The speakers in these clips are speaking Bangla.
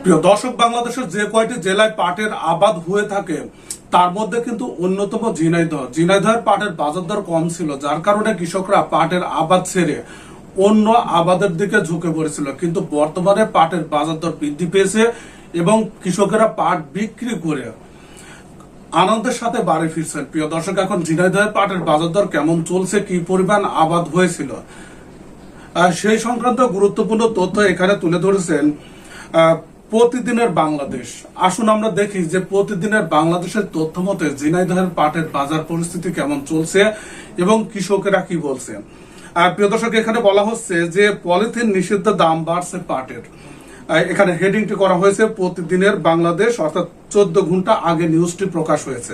প্রিয় দর্শক, বাংলাদেশের যে কয়টি জেলায় পাটের আবাদ হয়ে থাকে তার মধ্যে কিন্তু অন্যতম ঝিনাইদহ। ঝিনাইদহের পাটের বাজার দর কম ছিল, যার কারণে কৃষকরা পাটের আবাদ ছেড়ে অন্য আবাদের দিকে ঝুঁকে পড়েছিল। কিন্তু বর্তমানে পাটের বাজার দর বৃদ্ধি পেয়েছে এবং কৃষকেরা পাট বিক্রি করে আনন্দের সাথে বাড়ি ফিরছেন। প্রিয় দর্শক, এখন ঝিনাইদহের পাটের বাজার দর কেমন চলছে, কি পরিমাণ আবাদ হয়েছিল, সেই সংক্রান্ত গুরুত্বপূর্ণ তথ্য এখানে তুলে ধরেছেন প্রতিদিনের বাংলাদেশ। আসুন আমরা দেখি যে প্রতিদিনের বাংলাদেশের তথ্য মতে ঝিনাইদহের পাটের বাজার পরিস্থিতি কেমন চলছে এবং কৃষকেরা কি বলছে। প্রিয় দর্শক, এখানে বলা হচ্ছে যে পলিথিন নিষিদ্ধ, দাম বাড়ছে পাটের। এখানে হেডিংটি করা হয়েছে প্রতিদিনের বাংলাদেশ, অর্থাৎ 14 ঘন্টা আগে নিউজটি প্রকাশ হয়েছে।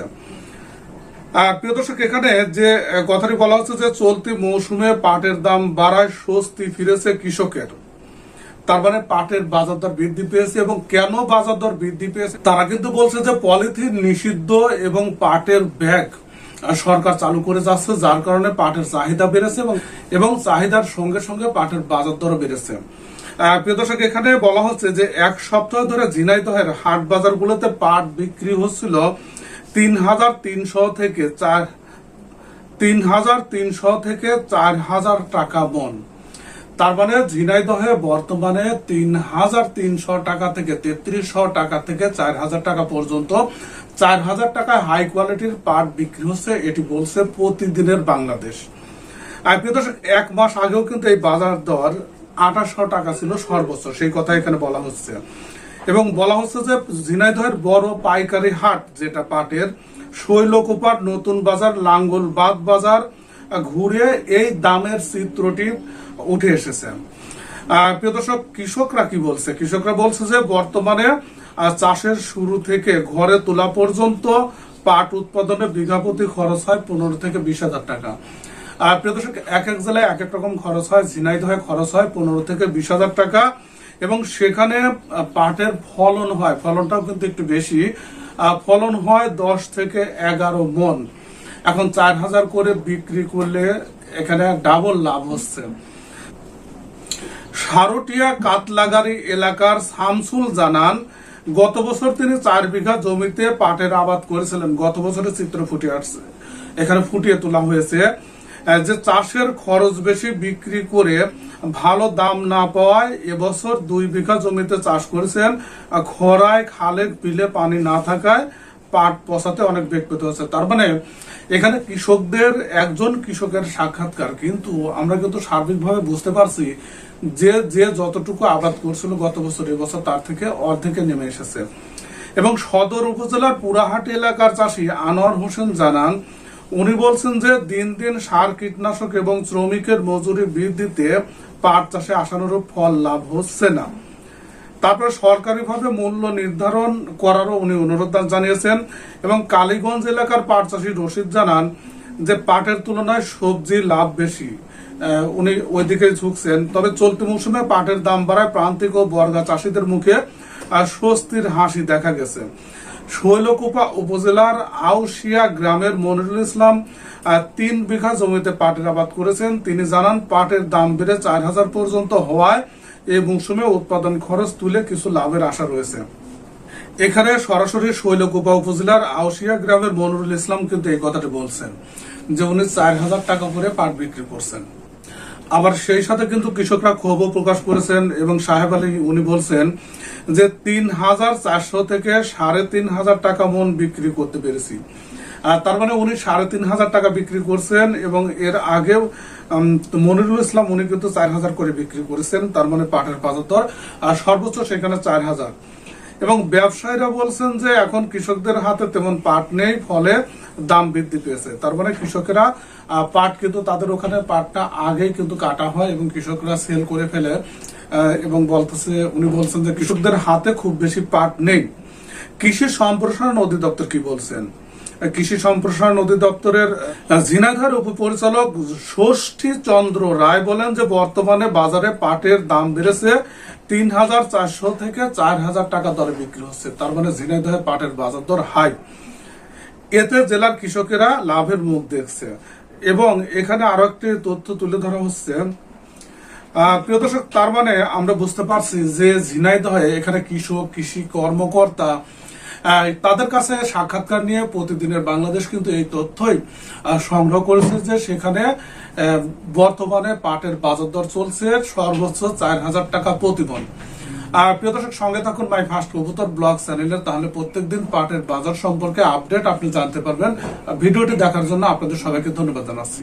প্রিয় দর্শক, এখানে যে কথাটি বলা হচ্ছে যে চলতি মৌসুমে পাটের দাম বাড়ায় স্বস্তি ফিরেছে কৃষকের। তার মানে পাটের বাজার দর বৃদ্ধি পেয়েছে। এবং কেন বাজার দর বৃদ্ধি পেয়েছে তারা কিন্তু বলছে যে পলিথিন নিষিদ্ধ এবং পাটের ব্যাগ সরকার চালু করে যাচ্ছে, যার কারণে পাটের চাহিদা বেড়েছে এবং চাহিদার সঙ্গে সঙ্গে পাটের বাজার দরও বেড়েছে। প্রিয় দর্শক, এখানে বলা হচ্ছে যে এক সপ্তাহ ধরে ঝিনাইদহের হাট বাজারগুলোতে পাট বিক্রি হচ্ছিল 3,300 থেকে 4,000 টাকা মন। তার মানে ঝিনাইদহে বর্তমানে 3,300 টাকা থেকে 3,300 টাকা থেকে 4,000 টাকা পর্যন্ত 4,000 টাকা হাই কোয়ালিটির পাট বিক্রি হচ্ছে, এটি বলছে প্রতিদিনের বাংলাদেশ। আর প্রিয় দর্শক, এক মাস আগেও কিন্তু এই বাজার দর 2,800 টাকা ছিল সর্বোচ্চ, সেই কথা এখানে বলা হচ্ছে। এবং বলা হচ্ছে যে ঝিনাইদহের বড় পাইকারি হাট যেটা পাটের, শৈলকুপার, নতুন বাজার, লাঙ্গলবাদ বাজার ঘুরে এই দামের চিত্রটি উঠে এসেছে। প্রিয় দর্শক, কৃষকরা কি বলছে? কৃষকরা বলছে যে বর্তমানে চাষের শুরু থেকে ঘরে তোলা পর্যন্ত পাট উৎপাদনে বিঘা প্রতি খরচ হয় 15 থেকে 20,000 টাকা। প্রিয় দর্শক, এক এক জেলায় এক এক রকম খরচ হয়। ঝিনাইদহে খরচ হয় 15 থেকে 20,000 টাকা এবং সেখানে পাটের ফলন হয়, ফলনটাও কিন্তু একটু বেশি, ফলন হয় 10 থেকে 11 মন। এখন 4,000 করে বিক্রি করলে এখানে ডাবল লাভ হচ্ছে। সারটিয়া কাতলাগাড়ি এলাকার শামসুল জানান, গত বছর তিনি 4 বিঘা জমিতে পাটের আবাদ করেছিলেন। গত বছরের চিত্র ফুটিয়ে তোলা হয়েছে যে চাষের খরচ বেশি, বিক্রি করে ভালো দাম না পাওয়ায় এবছর 2 বিঘা জমিতে চাষ করেছেন। খরায় খালে বিলে পানি না থাকায় পাট পচাতে অনেক বেগ পেতে হচ্ছে। তার মানে এখানে কৃষকদের একজন কৃষকের সাক্ষাৎকার, কিন্তু আমরা কিন্তু সার্বিকভাবে বুঝতে পারছি যে যতটুকু আবাদ করছিল গত বছর, এবছর তার থেকে অর্ধেকে নেমে এসেছে। এবং সদর উপজেলার পুরাহাট এলাকার চাষী আনোয়ার হোসেন জানান, উনি বলছেন যে দিন দিন সার, কীটনাশক এবং শ্রমিকের মজুরি বৃদ্ধিতে পাট চাষে আশানুরূপ ফল লাভ হচ্ছে না। তারপরে সরকারিভাবে মূল্য নির্ধারণ করারও উনি অনুরোধ জানিয়েছেন। এবং কালীগঞ্জ এলাকার পাট চাষী রশিদ জানান যে পাটের তুলনায় সবজির লাভ বেশি, উনি ওইদিকে ঝুঁকছেন। তবে চলতি মৌসুমে পাটের দাম বাড়ায় প্রান্তিক ও বর্গা চাষীদের মুখে স্বস্তির হাসি দেখা গেছে। শৈলকুপা উপজেলার আউশিয়া গ্রামের মনিরুল ইসলাম 3 বিঘা জমিতে পাটের আবাদ করেছেন। তিনি জানান পাটের দাম বেড়ে 4,000 পর্যন্ত হওয়ায় এই মৌসুমে উৎপাদন খরচ তুলে কিছু লাভের আশা রয়েছে। এখানে সরাসরি শৈলকুপা উপজেলার আউশিয়া গ্রামের মনিরুল ইসলাম কিন্তু এই কথাটি বলছেন যে উনি 4,000 টাকা করে পাট বিক্রি করছেন। আবার সেই সাথে কিন্তু কৃষকরা ক্ষোভও প্রকাশ করেছেন এবং সাহেব আলী উনি বলছেন যে 3,400 থেকে 3,500 টাকা মন বিক্রি করতে পেরেছি। তার মানে উনি 3,500 টাকা বিক্রি করছেন এবং এর আগেও মনিরুল ইসলাম উনি কিন্তু 4,000 করে বিক্রি করেছেন। তার মানে পাটের বাজার দর সর্বোচ্চ সেখানে 4,000। এবং ব্যবসায়ীরা বলছেন যে এখন কৃষকদের হাতে তেমন পাট নেই, ফলে দাম বৃদ্ধি পেয়েছে। তার মানে কৃষকেরা পাট কিন্তু তাদের ওখানে পাটটা আগেই কিন্তু কাটা হয় এবং কৃষকরা সেল করে ফেলে। এবং উনি বলছেন যে কৃষকদের হাতে খুব বেশি পাট নেই। কৃষি সম্প্রসারণ অধিদপ্তর কি বলছেন? কৃষি সম্প্রসারণ অধিদপ্তরের ঝিনাইদহের উপপরিচালক ষষ্ঠী চন্দ্র রায় বলেন যে বর্তমানে বাজারে পাটের দাম বেড়েছে 3,400 থেকে 4,000 টাকা দরে বিক্রি হচ্ছে। তার মানে ঝিনাইদহে পাটের বাজার দর হাই। এতে জেলার কৃষকেরা লাভের মুখ দেখছে। এবং এখানে আরো একটি তথ্য তুলে ধরা হচ্ছে, প্রিয় দর্শক, তার মানে আমরা বুঝতে পারছি যে ঝিনাইদহে এখানে কৃষক, কৃষি কর্মকর্তা তাদের কাছে সাক্ষাৎকার নিয়ে প্রতিদিনের বাংলাদেশ কিন্তু এই তথ্যই সংগ্রহ করেছে যে সেখানে বর্তমানে পাটের বাজার দর চলছে সর্বোচ্চ 4,000 টাকা প্রতি মণ। প্রিয় দর্শক, সঙ্গে থাকুন মাই ফার্স্ট কবুতর ব্লগ চ্যানেলের, তাহলে প্রত্যেকদিন পাটের বাজার সম্পর্কে আপডেট আপনি জানতে পারবেন। ভিডিওটি দেখার জন্য আপনাদের সবাইকে ধন্যবাদ জানাচ্ছি।